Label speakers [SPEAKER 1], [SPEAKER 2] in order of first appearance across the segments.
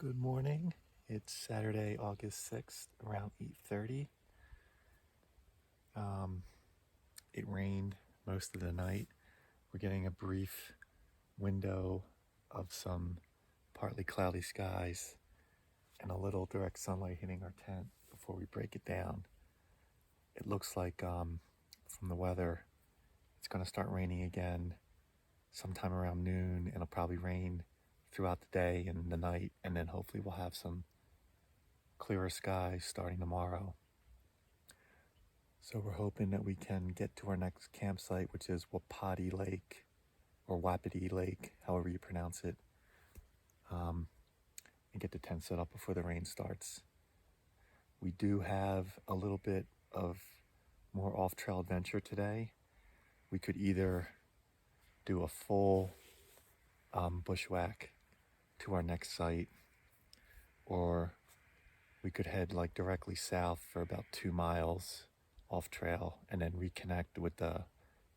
[SPEAKER 1] Good morning. It's Saturday, August 6th, around 8:30. It rained most of the night. We're getting a brief window of some partly cloudy skies and a little direct sunlight hitting our tent before we break it down. It looks like from the weather, it's going to start raining again sometime around noon, and it'll probably rain throughout the day and the night, and then hopefully we'll have some clearer skies starting tomorrow. So we're hoping that we can get to our next campsite, which is Wapiti Lake, or Wapiti Lake, however you pronounce it, and get the tent set up before the rain starts. We do have a little bit of more off-trail adventure today. We could either do a full bushwhack to our next site, or we could head like directly south for about 2 miles off trail and then reconnect with the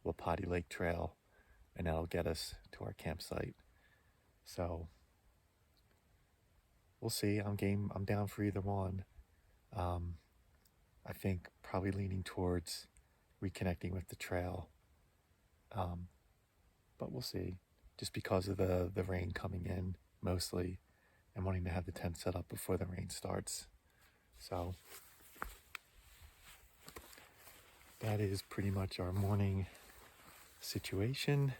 [SPEAKER 1] Wapiti Lake Trail, and that'll get us to our campsite. So we'll see. I'm down for either one. I think probably leaning towards reconnecting with the trail, but we'll see, just because of the rain coming in mostly and wanting to have the tent set up before the rain starts. So that is pretty much our morning situation.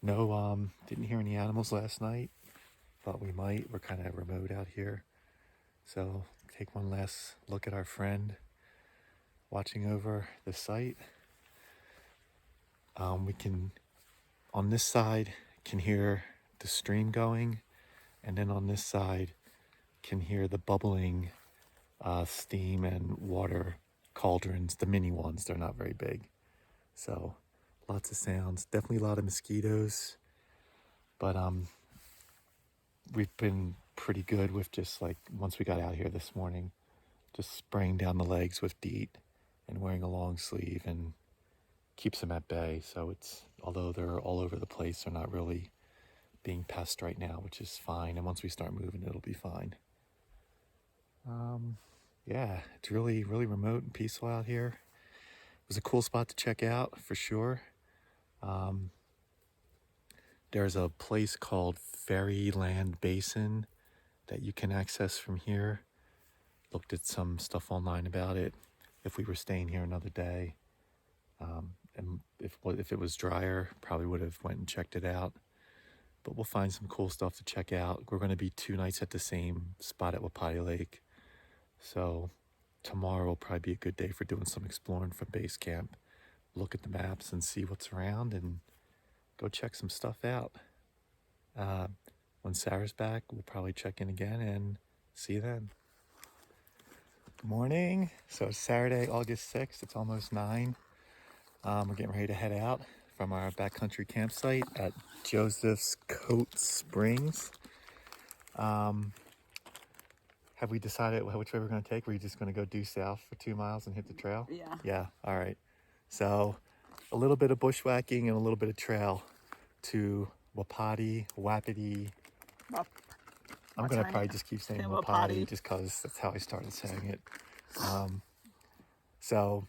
[SPEAKER 1] No, didn't hear any animals last night, but we might. We're kind of remote out here. So take one last look at our friend watching over the site. We can, on this side, can hear the stream going, and then on this side can hear the bubbling steam and water cauldrons, the mini ones. They're not very big. So lots of sounds, definitely a lot of mosquitoes, but we've been pretty good with just like, once we got out here this morning, just spraying down the legs with DEET and wearing a long sleeve, and keeps them at bay. So it's, although they're all over the place, they're not really being pests right now, which is fine. And once we start moving, it'll be fine. Yeah, it's really, really remote and peaceful out here. It was a cool spot to check out for sure. There's a place called Fairyland Basin that you can access from here. Looked at some stuff online about it if we were staying here another day. And if it was drier, probably would have went and checked it out. But we'll find some cool stuff to check out. We're going to be 2 nights at the same spot at Wapiti Lake. So tomorrow will probably be a good day for doing some exploring from base camp. Look at the maps and see what's around and go check some stuff out. When Sarah's back, we'll probably check in again and see you then. Good morning. So it's Saturday, August 6th. It's almost 9. We're getting ready to head out from our backcountry campsite at Joseph's Coat Springs. Have we decided which way we're going to take? Or are we just going to go due south for 2 miles and hit the trail?
[SPEAKER 2] Yeah.
[SPEAKER 1] Yeah, all right. So a little bit of bushwhacking and a little bit of trail to Wapiti. I'm going to probably just keep saying Wapiti just because that's how I started saying it. So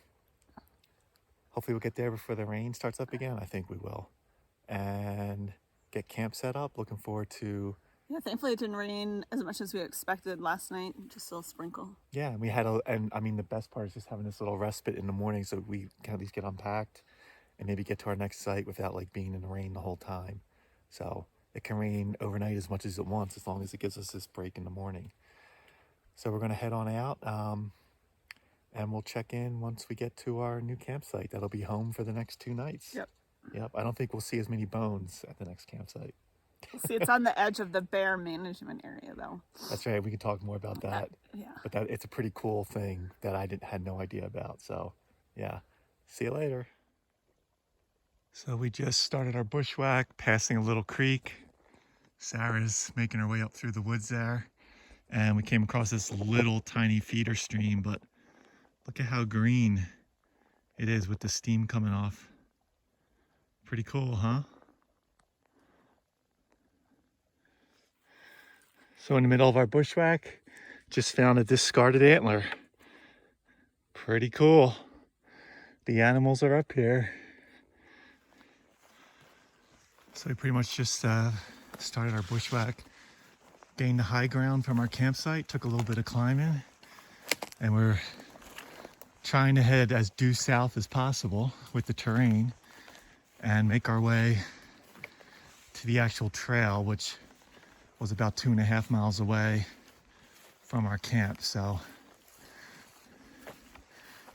[SPEAKER 1] hopefully we'll get there before the rain starts up again. I think we will. And get camp set up. Looking forward to...
[SPEAKER 2] Yeah, thankfully it didn't rain as much as we expected last night. Just a little sprinkle.
[SPEAKER 1] Yeah, and we had and I mean, the best part is just having this little respite in the morning so we can at least get unpacked and maybe get to our next site without like being in the rain the whole time. So it can rain overnight as much as it wants, as long as it gives us this break in the morning. So we're going to head on out, and we'll check in once we get to our new campsite. That'll be home for the next 2 nights. Yep. I don't think we'll see as many bones at the next campsite.
[SPEAKER 2] See, it's on the edge of the bear management area, though.
[SPEAKER 1] That's right. We can talk more about that.
[SPEAKER 2] Yeah.
[SPEAKER 1] But it's a pretty cool thing that I had no idea about. So, yeah. See you later. So we just started our bushwhack, passing a little creek. Sarah's making her way up through the woods there. And we came across this little tiny feeder stream, but look at how green it is with the steam coming off. Pretty cool, huh? So in the middle of our bushwhack, just found a discarded antler. Pretty cool. The animals are up here. So we pretty much just started our bushwhack, gained the high ground from our campsite, took a little bit of climbing, and we're trying to head as due south as possible with the terrain and make our way to the actual trail, which was about 2.5 miles away from our camp. So,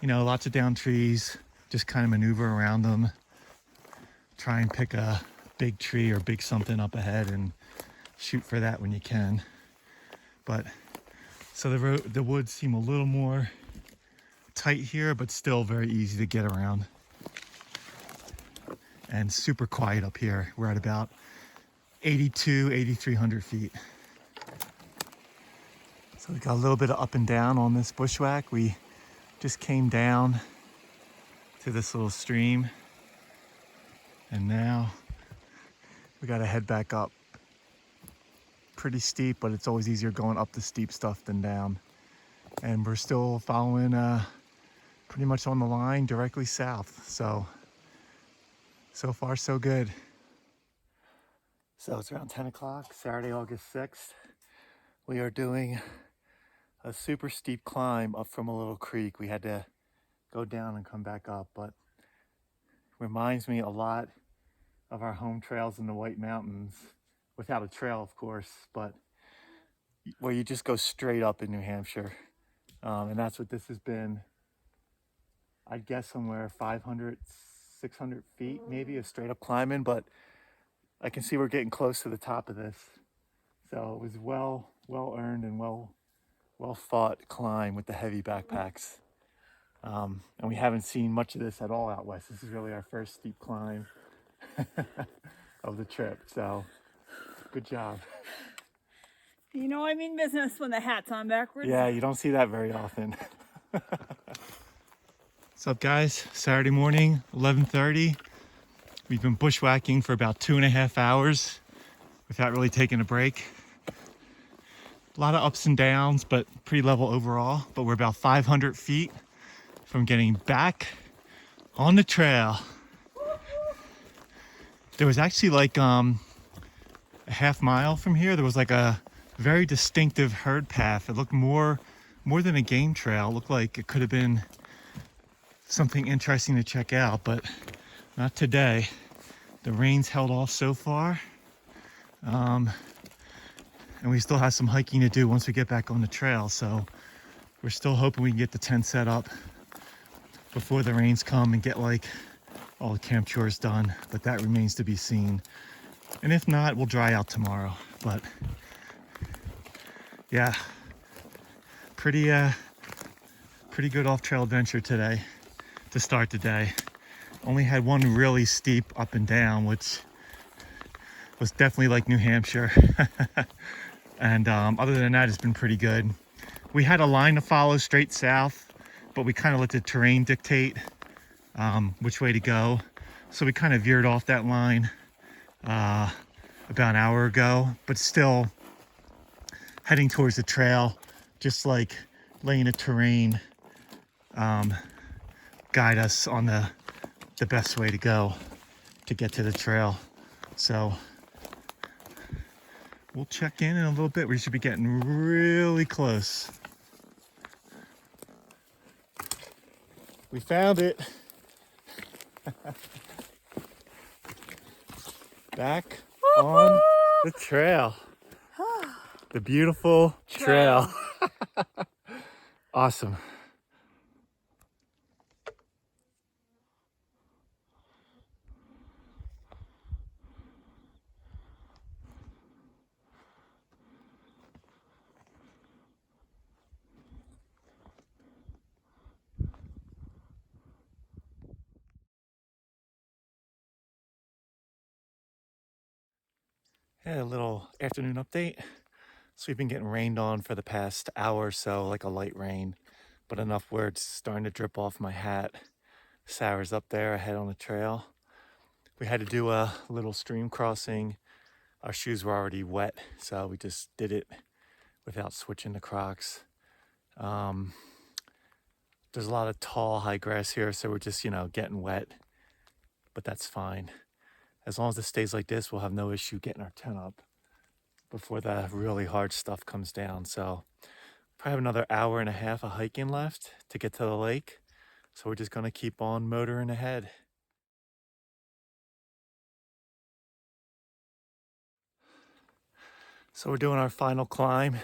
[SPEAKER 1] you know, lots of down trees, just kind of maneuver around them, try and pick a big tree or big something up ahead and shoot for that when you can. But so the woods seem a little more tight here, but still very easy to get around and super quiet up here. We're at about 8,300 feet. So we got a little bit of up and down on this bushwhack. We just came down to this little stream, and now we got to head back up. Pretty steep, but it's always easier going up the steep stuff than down. And we're still following pretty much on the line directly south. So far so good. So it's around 10 o'clock, Saturday, August 6th. We are doing a super steep climb up from a little creek. We had to go down and come back up, but reminds me a lot of our home trails in the White Mountains, without a trail, of course, but where you just go straight up in New Hampshire. And that's what this has been. I'd guess somewhere 500, 600 feet, maybe, of straight up climbing, but I can see we're getting close to the top of this. So it was well earned and well fought climb with the heavy backpacks. And we haven't seen much of this at all out west. This is really our first steep climb of the trip. So good job.
[SPEAKER 2] You know I mean business when the hat's on backwards.
[SPEAKER 1] Yeah, you don't see that very often. What's up, guys? Saturday morning, 11:30. We've been bushwhacking for about 2.5 hours without really taking a break. A lot of ups and downs, but pretty level overall. But we're about 500 feet from getting back on the trail. There was actually like a half mile from here, there was like a very distinctive herd path. It looked more than a game trail. It looked like it could have been something interesting to check out, but not today. The rain's held off so far. And we still have some hiking to do once we get back on the trail. So we're still hoping we can get the tent set up before the rains come and get like all the camp chores done, but that remains to be seen. And if not, we'll dry out tomorrow. But yeah, pretty good off-trail adventure today to start the day. Only had one really steep up and down, which was definitely like New Hampshire. And other than that, it's been pretty good. We had a line to follow straight south, but we kind of let the terrain dictate which way to go. So we kind of veered off that line about an hour ago, but still heading towards the trail, just like letting the terrain guide us on the best way to go to get to the trail. So we'll check in a little bit. We should be getting really close. We found it. Back on the trail. The beautiful trail. Awesome. Had a little afternoon update. So we've been getting rained on for the past hour or so, like a light rain, but enough where it's starting to drip off my hat. Sour's up there ahead on the trail. We had to do a little stream crossing. Our shoes were already wet, so we just did it without switching to Crocs. There's a lot of tall, high grass here, so we're just, getting wet, but that's fine. As long as it stays like this, we'll have no issue getting our tent up before the really hard stuff comes down. So probably have another hour and a half of hiking left to get to the lake. So we're just gonna keep on motoring ahead. So we're doing our final climb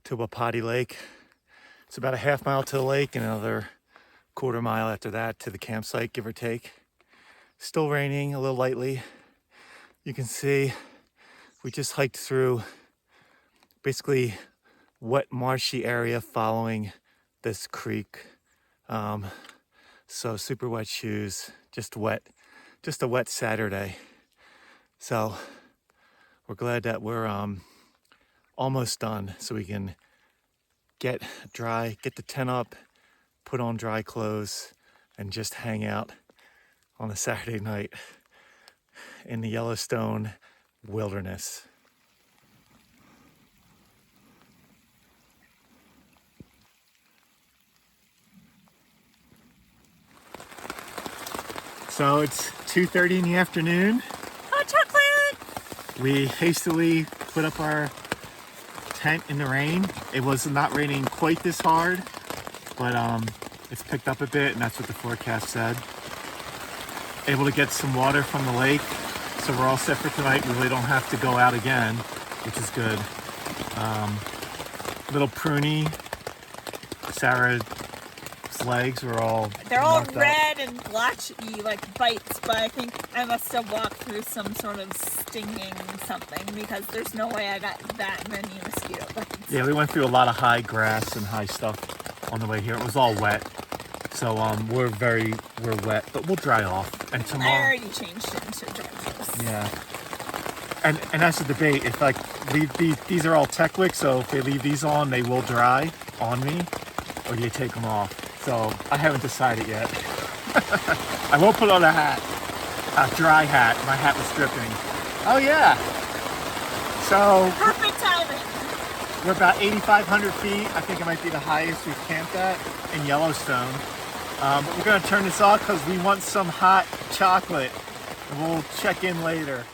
[SPEAKER 1] to Wapati Lake. It's about a half mile to the lake and another quarter mile after that to the campsite, give or take. Still raining a little lightly. You can see we just hiked through basically wet marshy area following this creek. So super wet shoes, just a wet Saturday. So we're glad that we're almost done so we can get the tent up, put on dry clothes, and just hang out on a Saturday night in the Yellowstone wilderness. So it's 2:30 in the afternoon.
[SPEAKER 2] Hot chocolate!
[SPEAKER 1] We hastily put up our tent in the rain. It was not raining quite this hard, but it's picked up a bit, and that's what the forecast said. Able to get some water from the lake, so we're all set for tonight. We really don't have to go out again, which is good. Little pruny, Sarah's legs were all
[SPEAKER 2] They're all
[SPEAKER 1] marked
[SPEAKER 2] red and blotchy like bites, but I think I must have walked through some sort of stinging something because there's no way I got that many mosquito bites.
[SPEAKER 1] Yeah, we went through a lot of high grass and high stuff on the way here. It was all wet. So we're wet, but we'll dry off. And tomorrow
[SPEAKER 2] I already changed into dry clothes.
[SPEAKER 1] Yeah. And that's the debate. If leave these are all tech wicks, so if they leave these on, they will dry on me, or do you take them off? So I haven't decided yet. I will put on a hat, a dry hat. My hat was dripping. Oh yeah. So
[SPEAKER 2] Perfect timing.
[SPEAKER 1] we're about 8,500 feet. I think it might be the highest we've camped at in Yellowstone. But we're gonna turn this off because we want some hot chocolate. And we'll check in later.